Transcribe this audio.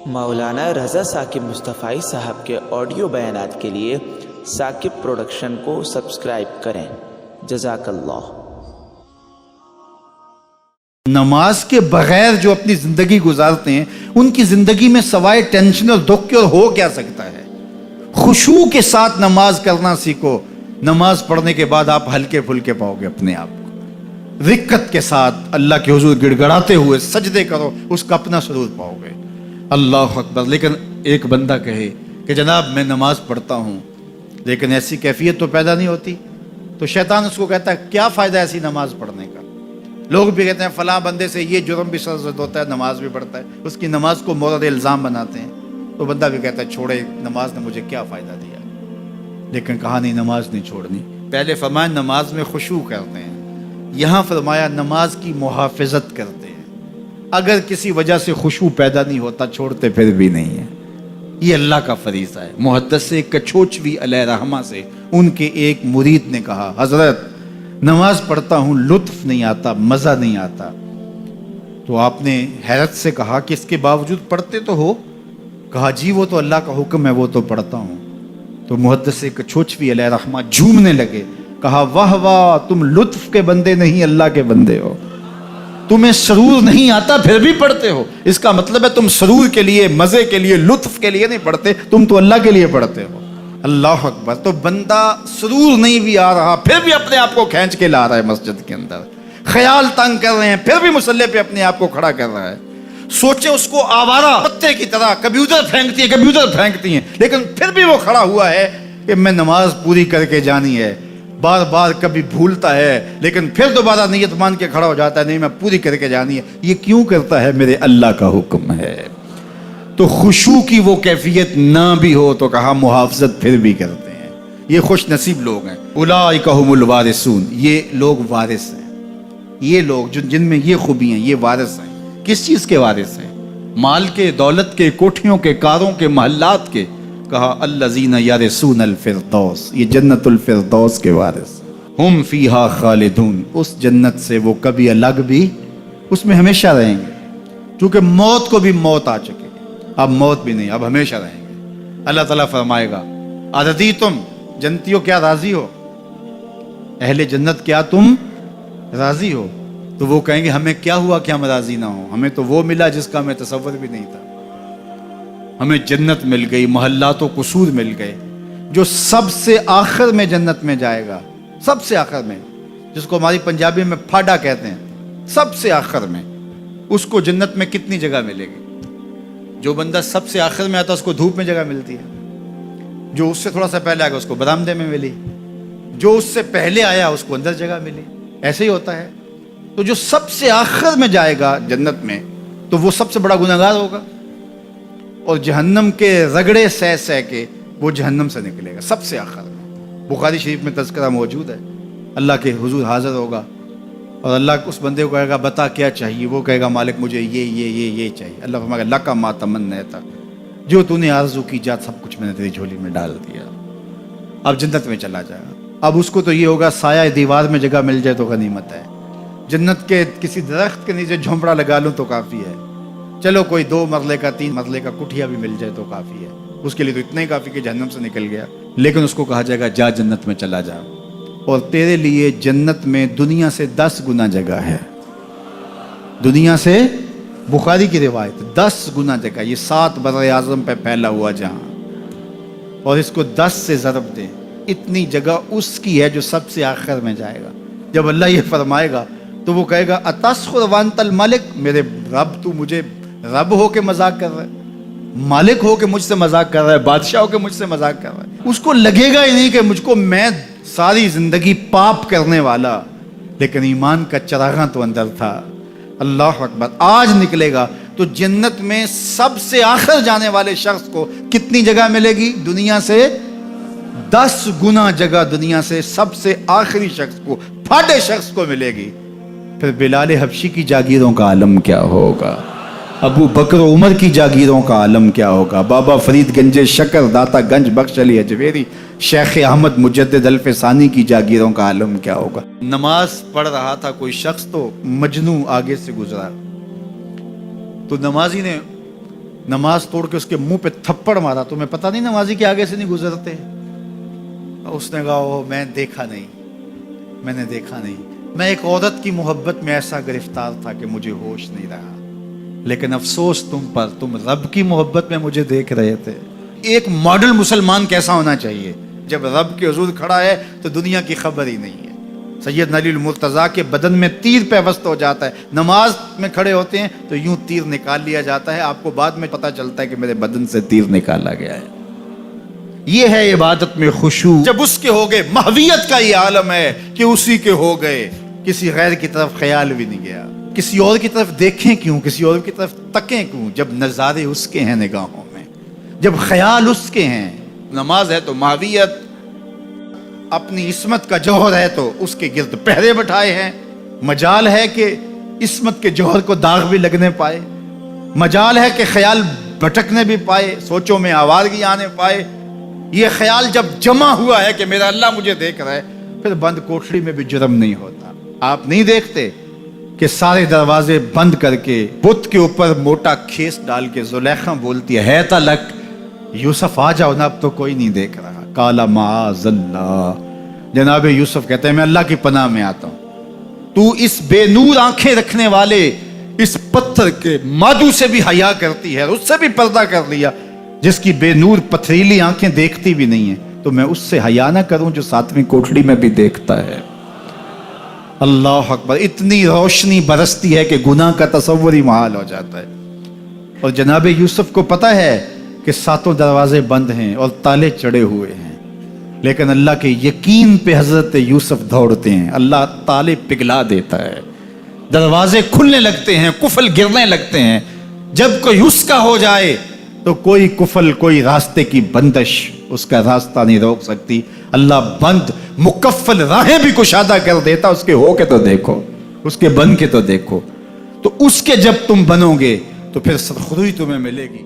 مولانا رضا ثاقب مصطفی صاحب کے آڈیو بیانات کے لیے ثاقب پروڈکشن کو سبسکرائب کریں۔ جزاک اللہ۔ نماز کے بغیر جو اپنی زندگی گزارتے ہیں ان کی زندگی میں سوائے ٹینشن اور دکھ کے اور ہو کیا سکتا ہے؟ خشوع کے ساتھ نماز کرنا سیکھو۔ نماز پڑھنے کے بعد آپ ہلکے پھلکے پاؤ گے اپنے آپ کو، رقت کے ساتھ اللہ کے حضور گڑ گڑاتے ہوئے سجدے کرو، اس کا اپنا سرور پاؤ گے۔ اللہ اکبر۔ لیکن ایک بندہ کہے کہ جناب میں نماز پڑھتا ہوں لیکن ایسی کیفیت تو پیدا نہیں ہوتی، تو شیطان اس کو کہتا ہے کیا فائدہ ایسی نماز پڑھنے کا؟ لوگ بھی کہتے ہیں فلاں بندے سے یہ جرم بھی سرزد ہوتا ہے، نماز بھی پڑھتا ہے، اس کی نماز کو مورد الزام بناتے ہیں، تو بندہ بھی کہتا ہے چھوڑے، نماز نے مجھے کیا فائدہ دیا؟ لیکن کہا نہیں، نماز نہیں چھوڑنی۔ پہلے فرمایا نماز میں خشوع کرتے ہیں، یہاں فرمایا نماز کی محافظت کرتے ہیں۔ اگر کسی وجہ سے خشوع پیدا نہیں ہوتا چھوڑتے پھر بھی نہیں ہے، یہ اللہ کا فریضہ ہے۔ محدث کچھوچوی علیہ رحمہ سے ان کے ایک مرید نے کہا حضرت نماز پڑھتا ہوں لطف نہیں آتا، مزہ نہیں آتا، تو آپ نے حیرت سے کہا کہ اس کے باوجود پڑھتے تو ہو؟ کہا جی وہ تو اللہ کا حکم ہے، وہ تو پڑھتا ہوں۔ تو محدث کچھوچوی علیہ رحمہ جھومنے لگے، کہا واہ واہ، تم لطف کے بندے نہیں اللہ کے بندے ہو، تمہیں سرور نہیں آتا پھر بھی پڑھتے ہو، اس کا مطلب ہے تم سرور کے لیے، مزے کے لیے، لطف کے لیے نہیں پڑھتے، تم تو اللہ کے لیے پڑھتے ہو۔ اللہ اکبر۔ تو بندہ سرور نہیں بھی آ رہا پھر بھی اپنے آپ کو کھینچ کے لا رہا ہے مسجد کے اندر، خیال تنگ کر رہے ہیں پھر بھی مصلی پہ اپنے آپ کو کھڑا کر رہا ہے، سوچے اس کو آوارہ پتے کی طرح کبھی ادھر پھینکتی ہے کبھی ادھر پھینکتی ہیں، لیکن پھر بھی وہ کھڑا ہوا ہے کہ میں نماز پوری کر کے جانی ہے، بار بار کبھی بھولتا ہے لیکن پھر دوبارہ نیت مان کے کھڑا ہو جاتا ہے، نہیں میں پوری کر کے جانی ہے۔ یہ کیوں کرتا ہے؟ میرے اللہ کا حکم ہے۔ تو خشوع کی وہ کیفیت نہ بھی ہو تو کہا محافظت پھر بھی کرتے ہیں، یہ خوش نصیب لوگ ہیں۔ اولئک ھم الوارثون، یہ لوگ وارث ہیں، یہ لوگ جن میں یہ خوبی ہیں یہ وارث ہیں۔ کس چیز کے وارث ہیں؟ مال کے، دولت کے، کوٹھیوں کے، کاروں کے، محلات کے۔ کہا الذین یرثون الفردوس، یہ جنت الفردوس کے وارث، ہم فیہا خالدون، اس جنت سے وہ کبھی الگ بھی اس میں ہمیشہ رہیں گے، کیونکہ موت کو بھی موت آ چکی، اب موت بھی نہیں، اب ہمیشہ رہیں گے۔ اللہ تعالیٰ فرمائے گا اَرَضِیتُم، جنتیوں کیا راضی ہو؟ اہل جنت کیا تم راضی ہو؟ تو وہ کہیں گے ہمیں کیا ہوا کہ ہم راضی نہ ہوں، ہمیں تو وہ ملا جس کا ہمیں تصور بھی نہیں تھا، ہمیں جنت مل گئی، محلات و قصور مل گئے۔ جو سب سے آخر میں جنت میں جائے گا، سب سے آخر میں، جس کو ہماری پنجابی میں پھاڑا کہتے ہیں، سب سے آخر میں، اس کو جنت میں کتنی جگہ ملے گی؟ جو بندہ سب سے آخر میں آتا ہے اس کو دھوپ میں جگہ ملتی ہے، جو اس سے تھوڑا سا پہلے آئے گا اس کو برآمدے میں ملی، جو اس سے پہلے آیا اس کو اندر جگہ ملی، ایسے ہی ہوتا ہے۔ تو جو سب سے آخر میں جائے گا جنت میں تو وہ سب سے بڑا گنہگار ہوگا، اور جہنم کے رگڑے سہ سہ کے وہ جہنم سے نکلے گا سب سے آخر میں۔ بخاری شریف میں تذکرہ موجود ہے، اللہ کے حضور حاضر ہوگا اور اللہ اس بندے کو کہے گا بتا کیا چاہیے؟ وہ کہے گا مالک مجھے یہ چاہیے۔ اللہ فرمائے گا لک ما تمنیت، جو تو نے آرزو کی جا سب کچھ میں نے تیری جھولی میں ڈال دیا، اب جنت میں چلا جائے گا۔ اب اس کو تو یہ ہوگا سایہ دیوار میں جگہ مل جائے تو غنیمت ہے، جنت کے کسی درخت کے نیچے جھونپڑا لگا لوں تو کافی ہے، چلو کوئی 2 مرلے کا 3 مرلے کا کٹھیا بھی مل جائے تو کافی ہے، اس کے لیے تو اتنا ہی کافی کہ جہنم سے نکل گیا۔ لیکن اس کو کہا جائے گا جا جنت میں چلا جا، اور تیرے لیے جنت میں دنیا سے 10 گنا جگہ ہے، دنیا سے، بخاری کی روایت، 10 گنا جگہ، یہ 7 بر اعظم پہ پھیلا ہوا جہاں، اور اس کو 10 سے ضرب دیں، اتنی جگہ اس کی ہے جو سب سے آخر میں جائے گا۔ جب اللہ یہ فرمائے گا تو وہ کہے گا اتسخر وانت الملک، میرے رب تو مجھے رب ہو کے مذاق کر رہا ہے، مالک ہو کے مجھ سے مذاق کر رہا ہے، بادشاہ ہو کے مجھ سے مذاق کر رہا ہے۔ اس کو لگے گا ہی نہیں کہ مجھ کو، میں ساری زندگی پاپ کرنے والا لیکن ایمان کا چراغاں تو اندر تھا۔ اللہ اکبر۔ آج نکلے گا تو جنت میں سب سے آخر جانے والے شخص کو کتنی جگہ ملے گی؟ دنیا سے 10 گنا جگہ دنیا سے سب سے آخری شخص کو، پھاٹے شخص کو ملے گی۔ پھر بلال حبشی کی جاگیروں کا عالم کیا ہوگا، ابو بکر و عمر کی جاگیروں کا عالم کیا ہوگا، بابا فرید گنج شکر، داتا گنج بخش علی اجویری، شیخ احمد مجدد الفسانی کی جاگیروں کا عالم کیا ہوگا۔ نماز پڑھ رہا تھا کوئی شخص تو مجنوں آگے سے گزرا، تو نمازی نے نماز توڑ کے اس کے منہ پہ تھپڑ مارا، تمہیں پتہ نہیں نمازی کے آگے سے نہیں گزرتے؟ اس نے کہا او میں دیکھا نہیں، میں نے دیکھا نہیں، میں ایک عورت کی محبت میں ایسا گرفتار تھا کہ مجھے ہوش نہیں رہا، لیکن افسوس تم پر، تم رب کی محبت میں مجھے دیکھ رہے تھے۔ ایک ماڈل مسلمان کیسا ہونا چاہیے؟ جب رب کے حضور کھڑا ہے تو دنیا کی خبر ہی نہیں ہے۔ سیدنا علی المرتضیٰ کے بدن میں تیر پیوست ہو جاتا ہے، نماز میں کھڑے ہوتے ہیں تو یوں تیر نکال لیا جاتا ہے، آپ کو بعد میں پتہ چلتا ہے کہ میرے بدن سے تیر نکالا گیا ہے۔ یہ ہے عبادت میں خشوع۔ جب اس کے ہو گئے، مہویت کا یہ عالم ہے کہ اسی کے ہو گئے، کسی غیر کی طرف خیال بھی نہیں گیا۔ کسی اور کی طرف دیکھیں کیوں، کسی اور کی طرف تکیں کیوں، جب نظارے اس کے ہیں نگاہوں میں، جب خیال اس کے ہیں۔ نماز ہے تو مہویت، اپنی عصمت کا جوہر ہے تو اس کے گرد پہرے بٹھائے ہیں۔ مجال ہے کہ عصمت کے جوہر کو داغ بھی لگنے پائے، مجال ہے کہ خیال بھٹکنے بھی پائے، سوچوں میں آوارگی آنے پائے۔ یہ خیال جب جمع ہوا ہے کہ میرا اللہ مجھے دیکھ رہا ہے، پھر بند کوٹڑی میں بھی جرم نہیں ہوتا۔ آپ نہیں دیکھتے کہ سارے دروازے بند کر کے بت کے اوپر موٹا کھیس ڈال کے زلیخا بولتی ہے تلک یوسف آ جاؤ نا، اب تو کوئی نہیں دیکھ رہا۔ کالا معاذ اللہ، جناب یوسف کہتے ہیں میں اللہ کی پناہ میں آتا ہوں، تو اس بے نور آنکھیں رکھنے والے اس پتھر کے مادو سے بھی حیا کرتی ہے، اس سے بھی پردہ کر لیا، جس کی بے نور پتھریلی آنکھیں دیکھتی بھی نہیں ہیں، تو میں اس سے حیا نہ کروں جو ساتویں کوٹڑی میں بھی دیکھتا ہے۔ اللہ اکبر، اتنی روشنی برستی ہے کہ گناہ کا تصور ہی محال ہو جاتا ہے۔ اور جناب یوسف کو پتہ ہے کہ ساتوں دروازے بند ہیں اور تالے چڑھے ہوئے ہیں، لیکن اللہ کے یقین پہ حضرت یوسف دوڑتے ہیں، اللہ تالے پگھلا دیتا ہے، دروازے کھلنے لگتے ہیں، قفل گرنے لگتے ہیں۔ جب کوئی اس کا ہو جائے تو کوئی قفل، کوئی راستے کی بندش اس کا راستہ نہیں روک سکتی۔ اللہ بند مکفل راہیں بھی کشادہ کر دیتا، اس کے ہو کے تو دیکھو، اس کے بن کے تو دیکھو۔ تو اس کے جب تم بنو گے تو پھر سرخروئی تمہیں ملے گی۔